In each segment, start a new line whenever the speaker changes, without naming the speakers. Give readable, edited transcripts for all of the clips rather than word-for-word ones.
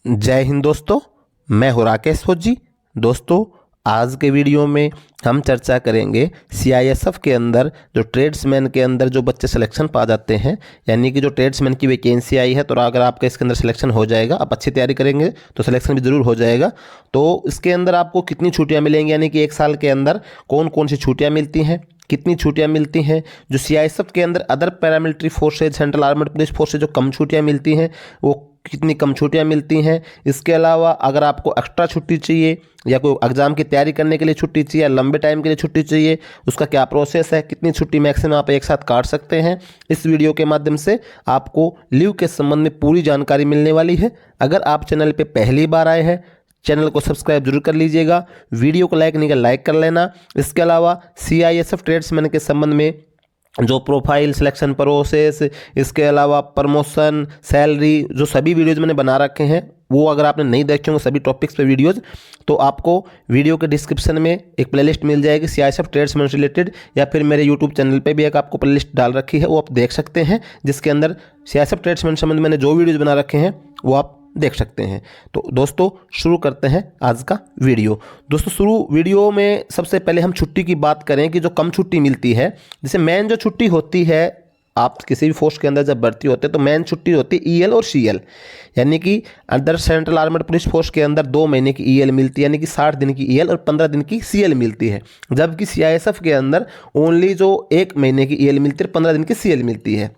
जय हिंद दोस्तों, मैं हूं राकेश फौजी। दोस्तों, आज के वीडियो में हम चर्चा करेंगे सीआईएसएफ के अंदर जो ट्रेड्समैन के अंदर जो बच्चे सिलेक्शन पा जाते हैं, यानी कि जो ट्रेड्समैन की वैकेंसी आई है, तो अगर आपका इसके अंदर सिलेक्शन हो जाएगा, आप अच्छी तैयारी करेंगे तो सिलेक्शन भी ज़रूर हो जाएगा। तो इसके अंदर आपको कितनी छुट्टियाँ मिलेंगी, यानी कि एक साल के अंदर कौन कौन सी छुट्टियाँ मिलती हैं, कितनी छुट्टियाँ मिलती हैं। जो सीआईएसएफ के अंदर other paramilitary forces, central armed police force से जो कम छुट्टियाँ मिलती हैं, वो कितनी कम छुट्टियाँ मिलती हैं। इसके अलावा अगर आपको एक्स्ट्रा छुट्टी चाहिए या कोई एग्ज़ाम की तैयारी करने के लिए छुट्टी चाहिए या लंबे टाइम के लिए छुट्टी चाहिए, उसका क्या प्रोसेस है, कितनी छुट्टी मैक्सिमम आप एक साथ काट सकते हैं, इस वीडियो के माध्यम से आपको लीव के संबंध में पूरी जानकारी मिलने वाली है। अगर आप चैनल पे पहली बार आए हैं, चैनल को सब्सक्राइब जरूर कर लीजिएगा, वीडियो को लाइक नहीं कर लाइक कर लेना। इसके अलावा सीआईएसएफ ट्रेड्समैन के संबंध में जो प्रोफाइल, सिलेक्शन प्रोसेस, इसके अलावा प्रमोशन, सैलरी, जो सभी वीडियोज़ मैंने बना रखे हैं, वो अगर आपने नहीं देखे होंगे सभी टॉपिक्स पे वीडियोज़, तो आपको वीडियो के डिस्क्रिप्शन में एक प्लेलिस्ट मिल जाएगी सीआईएसएफ ट्रेड्समैन से रिलेटेड, या फिर मेरे यूट्यूब चैनल पे भी एक आपको प्लेलिस्ट डाल रखी है, वो आप देख सकते हैं, जिसके अंदर सीआईएसएफ ट्रेड्समैन संबंध मैंने जो वीडियोज़ बना रखे हैं वो आप देख सकते हैं। तो दोस्तों, शुरू करते हैं आज का वीडियो। दोस्तों, वीडियो में सबसे पहले हम छुट्टी की बात करें कि जो कम छुट्टी मिलती है, जैसे मेन जो छुट्टी होती है, आप किसी भी फोर्स के अंदर जब भर्ती होते हैं तो मेन छुट्टी होती है ईएल और सीएल, यानी कि अंदर सेंट्रल आर्मड पुलिस फोर्स के अंदर 2 महीने की ईएल मिलती है, यानी कि 60 दिन की ईएल और 15 दिन की सीएल मिलती है। जबकि सीआईएसएफ के अंदर ओनली जो 1 महीने की ईएल मिलती है, 15 दिन की सीएल मिलती है,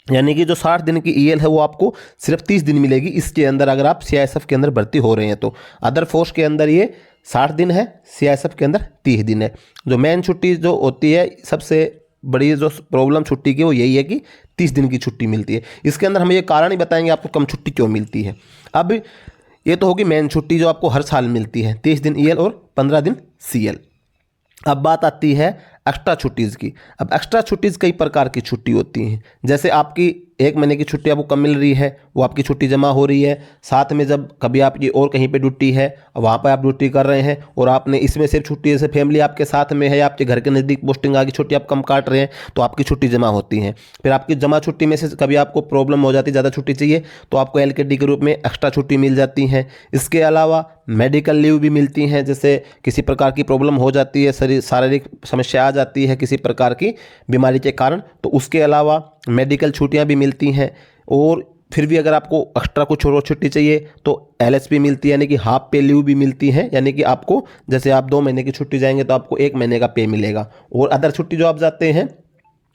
यानी कि जो 60 दिन की ईएल है वो आपको सिर्फ 30 दिन मिलेगी इसके अंदर, अगर आप सीआईएसएफ के अंदर भर्ती हो रहे हैं तो। अदर फोर्स के अंदर ये 60 दिन है, सीआईएसएफ के अंदर 30 दिन है। जो मेन छुट्टी जो होती है, सबसे बड़ी जो प्रॉब्लम छुट्टी की वो यही है कि 30 दिन की छुट्टी मिलती है। इसके अंदर हम ये कारण ही बताएंगे आपको कम छुट्टी क्यों मिलती है। अब ये तो होगी मेन छुट्टी जो आपको हर साल मिलती है, 30 दिन ईएल और 15 दिन सीएल। अब बात आती है एक्स्ट्रा छुट्टीज़ की। अब एक्स्ट्रा छुट्टीज़ कई प्रकार की छुट्टी होती हैं, जैसे आपकी 1 महीने की छुट्टी आपको कम मिल रही है, वो आपकी छुट्टी जमा हो रही है, साथ में जब कभी आपकी और कहीं पे ड्यूटी है, वहाँ पर आप ड्यूटी कर रहे हैं और आपने इसमें सिर्फ छुट्टी, जैसे फैमिली आपके साथ में है, आपके घर के नज़दीक पोस्टिंग आ गई, छुट्टी आप कम काट रहे हैं, तो आपकी छुट्टी जमा होती है। फिर आपकी जमा छुट्टी में से कभी आपको प्रॉब्लम हो जाती है, ज़्यादा छुट्टी चाहिए, तो आपको एलकेडी के रूप में एक्स्ट्रा छुट्टी मिल जाती है। इसके अलावा मेडिकल लीव भी मिलती हैं, जैसे किसी प्रकार की प्रॉब्लम हो जाती है, शारीरिक समस्या आ जाती है किसी प्रकार की बीमारी के कारण, तो उसके अलावा मेडिकल छुट्टियां भी मिलती हैं। और फिर भी अगर आपको एक्स्ट्रा कुछ और छुट्टी चाहिए तो एलएसपी मिलती है, यानी कि हाफ पे लीव भी मिलती है, यानी कि आपको जैसे आप 2 महीने की छुट्टी जाएंगे तो आपको 1 महीने का पे मिलेगा। और अदर छुट्टी जो आप जाते हैं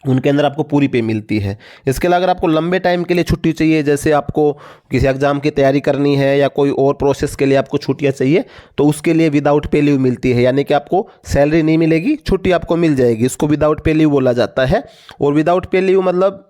उनके अंदर आपको पूरी पे मिलती है। इसके अलावा अगर आपको लंबे टाइम के लिए छुट्टी चाहिए, जैसे आपको किसी एग्जाम की तैयारी करनी है या कोई और प्रोसेस के लिए आपको छुट्टियां चाहिए, तो उसके लिए विदाउट पे लीव मिलती है, यानी कि आपको सैलरी नहीं मिलेगी, छुट्टी आपको मिल जाएगी। इसको विदाउट पे लीव बोला जाता है। और विदाउट पे लीव मतलब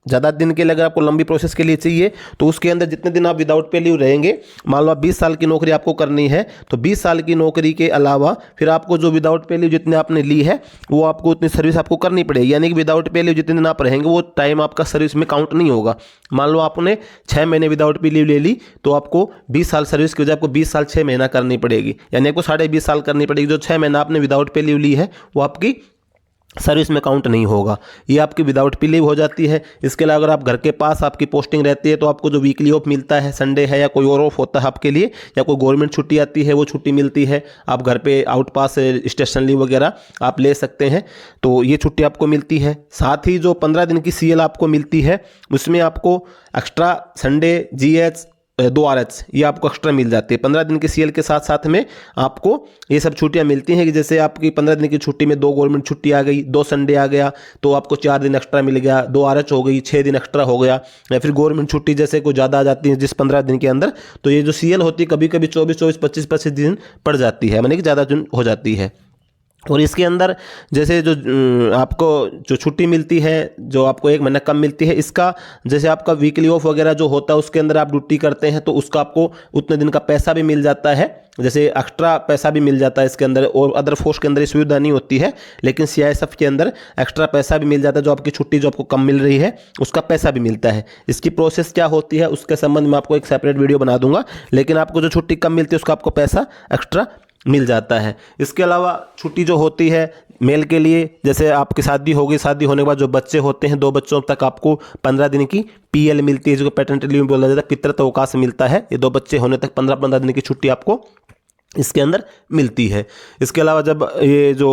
ज़्यादा दिन के लिए अगर आपको लंबी प्रोसेस के लिए चाहिए, तो उसके अंदर जितने दिन आप विदाउट पे लीव रहेंगे, मान लो आप 20 साल की नौकरी आपको करनी है, तो 20 साल की नौकरी के अलावा फिर आपको जो विदाउट पे लीव जितने आपने ली है, वो आपको उतनी सर्विस आपको करनी पड़ेगी, यानी कि विदाउट पे लीव जितने दिन आप रहेंगे वो टाइम आपका सर्विस में काउंट नहीं होगा। मान लो आपने 6 महीने विदाउट पे लीव ले ली, तो आपको 20 साल सर्विस की वजह आपको 20 साल 6 महीना करनी पड़ेगी, यानी आपको 20.5 साल करनी पड़ेगी। जो 6 महीना आपने विदाउट पे लीव ली है वो आपकी सर्विस में काउंट नहीं होगा, ये आपकी विदाउट पे लीव हो जाती है। इसके अलावा अगर आप घर के पास आपकी पोस्टिंग रहती है, तो आपको जो वीकली ऑफ मिलता है, संडे है या कोई और ऑफ होता है आपके लिए, या कोई गवर्नमेंट छुट्टी आती है वो छुट्टी मिलती है, आप घर पे आउट पास स्टेशन लीव वगैरह आप ले सकते हैं, तो ये छुट्टी आपको मिलती है। साथ ही जो 15 दिन की सीएल आपको मिलती है, उसमें आपको एक्स्ट्रा संडे, जीएच, 2 आरएच ये आपको एक्स्ट्रा मिल जाती है। 15 दिन के सीएल के साथ साथ में आपको ये सब छुट्टियां मिलती हैं, कि जैसे आपकी 15 दिन की छुट्टी में 2 गवर्नमेंट छुट्टी आ गई, 2 संडे आ गया, तो आपको 4 दिन एक्स्ट्रा मिल गया, 2 आरएच हो गई, 6 दिन एक्स्ट्रा हो गया। या फिर गवर्नमेंट छुट्टी जैसे कोई ज़्यादा आ जाती है जिस 15 दिन के अंदर, तो ये जो सीएल होती है कभी कभी 24, 25 दिन पड़ जाती है, यानी कि ज़्यादा दिन हो जाती है। और इसके अंदर जैसे जो आपको जो छुट्टी मिलती है, जो आपको 1 महीना कम मिलती है, इसका जैसे आपका वीकली ऑफ वगैरह जो होता है उसके अंदर आप ड्यूटी करते हैं, तो उसका आपको उतने दिन का पैसा भी मिल जाता है, जैसे एक्स्ट्रा पैसा भी मिल जाता है इसके अंदर। और अदर फोर्स के अंदर ये सुविधा नहीं होती है, लेकिन सीआईएसएफ के अंदर एक्स्ट्रा पैसा भी मिल जाता है, जो आपकी छुट्टी जो आपको कम मिल रही है उसका पैसा भी मिलता है। इसकी प्रोसेस क्या होती है उसके संबंध में आपको एक सेपरेट वीडियो बना दूंगा, लेकिन आपको जो छुट्टी कम मिलती है उसका आपको पैसा एक्स्ट्रा मिल जाता है। इसके अलावा छुट्टी जो होती है, मेल के लिए जैसे आपकी शादी होगी, शादी होने के बाद जो बच्चे होते हैं 2 बच्चों तक आपको 15 दिन की PL मिलती है, जो पैटर्निटी लीव बोला जाता है, पितृत्व अवकाश मिलता है। ये 2 बच्चे होने तक 15-15 दिन की छुट्टी आपको इसके अंदर मिलती है। इसके अलावा जब ये जो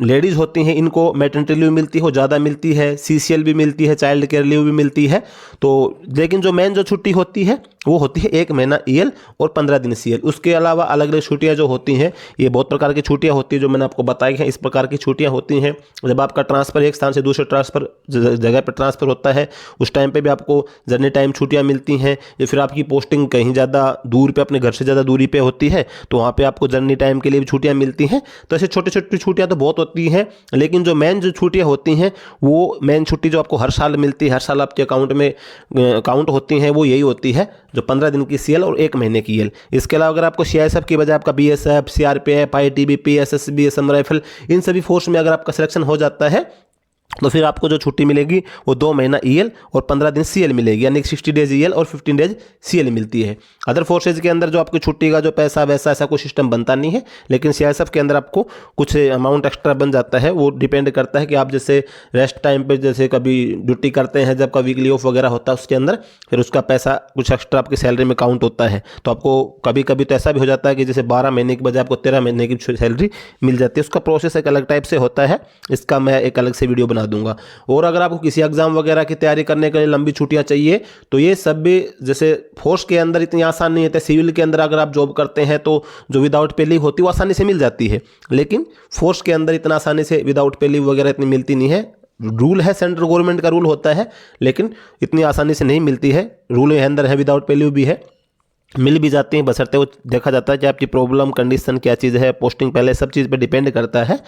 लेडीज़ होती हैं इनको मैटरनिटी लीव मिलती है, वो ज़्यादा मिलती है, CCL भी मिलती है, चाइल्ड केयर लीव भी मिलती है। तो लेकिन जो मेन जो छुट्टी होती है वो होती है 1 महीना EL और 15 दिन CL। उसके अलावा अलग अलग छुट्टियाँ जो होती हैं, ये बहुत प्रकार की छुट्टियाँ होती हैं जो मैंने आपको बताई हैं। इस प्रकार की छुट्टियाँ होती हैं जब आपका ट्रांसफ़र एक स्थान से दूसरे जगह पर ट्रांसफ़र होता है, उस टाइम पर भी आपको जर्नी टाइम छुट्टियाँ मिलती हैं। या फिर आपकी पोस्टिंग कहीं ज़्यादा दूर पर, अपने घर से ज़्यादा दूरी पर होती है, तो वहाँ पे आपको जर्नी टाइम के लिए भी छुट्टियां मिलती हैं। तो ऐसे छोटी छोटी छुट्टियां तो बहुत होती हैं, लेकिन जो मेन जो छुट्टियां होती हैं वो मेन छुट्टी जो आपको हर साल मिलती है, हर साल आपके अकाउंट में काउंट होती हैं, वो यही होती है जो 15 दिन की CL और 1 महीने की EL। इसके अलावा अगर आपको CISF की बजाय आपका BSF, CRPF, ITBP, SSB, Assam rifle, इन सभी फोर्स में अगर आपका सिलेक्शन हो जाता है तो फिर आपको जो छुट्टी मिलेगी वो 2 महीना EL और 15 दिन CL मिलेगी, यानी 60 डेज EL और 15 डेज CL मिलती है। अदर फोर्सेज के अंदर जो आपकी छुट्टी का जो पैसा वैसा ऐसा कोई सिस्टम बनता नहीं है, लेकिन CISF के अंदर आपको कुछ अमाउंट एक्स्ट्रा बन जाता है। वो डिपेंड करता है कि आप जैसे रेस्ट टाइम पे जैसे कभी ड्यूटी करते हैं, जब का वीकली ऑफ वगैरह होता है उसके अंदर फिर उसका पैसा कुछ एक्स्ट्रा आपकी सैलरी में काउंट होता है। तो आपको कभी कभी तो ऐसा भी हो जाता है कि जैसे 12 महीने के बजाय आपको 13 महीने की सैलरी मिल जाती है। उसका प्रोसेस एक अलग टाइप से होता है, इसका मैं एक अलग से वीडियो बना दूंगा। और अगर आपको किसी एग्जाम वगैरह की तैयारी करने के लिए लंबी छुट्टियां चाहिए तो ये सब भी जैसे फोर्स के अंदर इतनी आसान नहीं है। सिविल के अंदर अगर आप जॉब करते हैं तो जो विदाउट पे लीव होती है वो आसानी से मिल जाती है, लेकिन फोर्स के अंदर इतना आसानी से विदाउट पे लीव वगैरह इतनी मिलती नहीं है। रूल है, सेंट्रल गवर्नमेंट का रूल होता है, लेकिन इतनी आसानी से नहीं मिलती है। रूल के अंदर है, विदाउट पे लीव भी है, मिल भी जाती हैं, बशर्ते वो देखा जाता है कि आपकी प्रॉब्लम कंडीशन क्या चीज़ है, पोस्टिंग पहले, सब चीज़ पे डिपेंड करता है।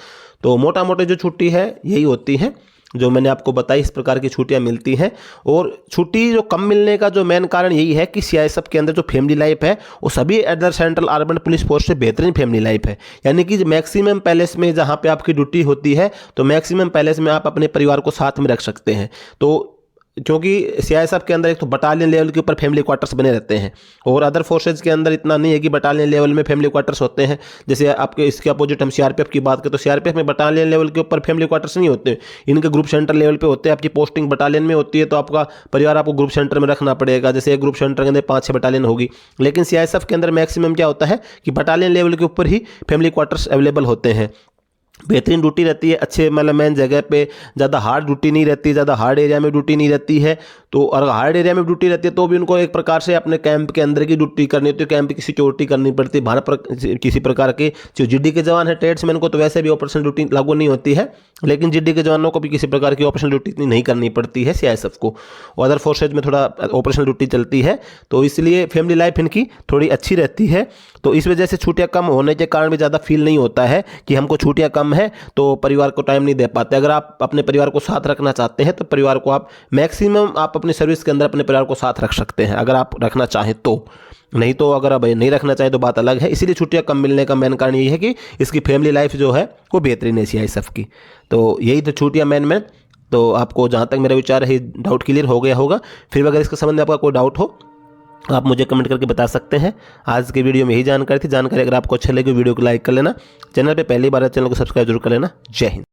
तो मोटा मोटी जो छुट्टी है यही होती है जो मैंने आपको बताई, इस प्रकार की छुट्टियां मिलती हैं। और छुट्टी जो कम मिलने का जो मेन कारण यही है कि CISF के अंदर जो फैमिली लाइफ है वो सभी other central urban police force से बेहतरीन फैमिली लाइफ है। यानी कि मैक्सिमम पैलेस में जहां पे आपकी ड्यूटी होती है तो मैक्सिमम पैलेस में आप अपने परिवार को साथ में रख सकते हैं। तो क्योंकि CISF के अंदर एक तो बटालियन लेवल के ऊपर फैमिली क्वार्टर्स बने रहते हैं और अदर फोर्सेज के अंदर इतना नहीं है कि बटालियन लेवल में फैमिली क्वार्टर्स होते हैं। जैसे आपके इसके अपोजिट हम CRPF की बात करें तो CRPF में बटालियन लेवल के ऊपर फैमिली क्वार्टर्स नहीं होते, इनके ग्रुप सेंटर लेवल पे होते हैं। आपकी पोस्टिंग बटालियन में होती है तो आपका परिवार आपको ग्रुप सेंटर में रखना पड़ेगा। जैसे एक ग्रुप सेंटर के अंदर 5-6 बटालियन होगी, लेकिन CISF के अंदर मैक्सिमम क्या होता है कि बटालियन लेवल के ऊपर ही फैमिली क्वार्टर्स अवेलेबल होते हैं। बेहतरीन ड्यूटी रहती है, अच्छे मतलब मेन जगह पे, ज़्यादा हार्ड ड्यूटी नहीं रहती, ज़्यादा हार्ड एरिया में ड्यूटी नहीं रहती है। तो अगर हार्ड एरिया में ड्यूटी रहती है तो भी उनको एक प्रकार से अपने कैंप के अंदर की ड्यूटी करनी होती है, कैंप की सिक्योरिटी करनी पड़ती है। बाहर किसी प्रकार के जो GD के जवान है, ट्रेड्समैन को तो वैसे भी ऑपरेशनल ड्यूटी लागू नहीं होती है, लेकिन GD के जवानों को भी किसी प्रकार की ऑपरेशनल ड्यूटी इतनी नहीं करनी पड़ती है CISF को। और अदर फोर्सेज में थोड़ा ऑपरेशनल ड्यूटी चलती है, तो इसलिए फैमिली लाइफ इनकी थोड़ी अच्छी रहती है। तो इस वजह से छुट्टियाँ कम होने के कारण भी ज़्यादा फील नहीं होता है कि हमको छुट्टियाँ कम है तो परिवार को टाइम नहीं दे पाते। अगर आप अपने परिवार को साथ रखना चाहते हैं तो परिवार को आप मैक्सिमम आप अपनी सर्विस के अंदर अपने परिवार को साथ रख सकते हैं, अगर आप रखना चाहें तो। नहीं तो अगर आप नहीं रखना चाहें तो बात अलग है। इसीलिए छुट्टियां कम मिलने का मेन कारण यही है कि इसकी फैमिली लाइफ जो है वो बेहतरीन है CISF की। तो यही तो छुट्टियां मेन। तो आपको जहाँ तक मेरा विचार है डाउट क्लियर हो गया होगा। फिर अगर इसके संबंध में आपका कोई डाउट हो आप मुझे कमेंट करके बता सकते हैं। आज के वीडियो में यही जानकारी थी। जानकारी अगर आपको अच्छा लगे वीडियो को लाइक कर लेना, चैनल पे पहली बार चैनल को सब्सक्राइब जरूर कर लेना। जय हिंद।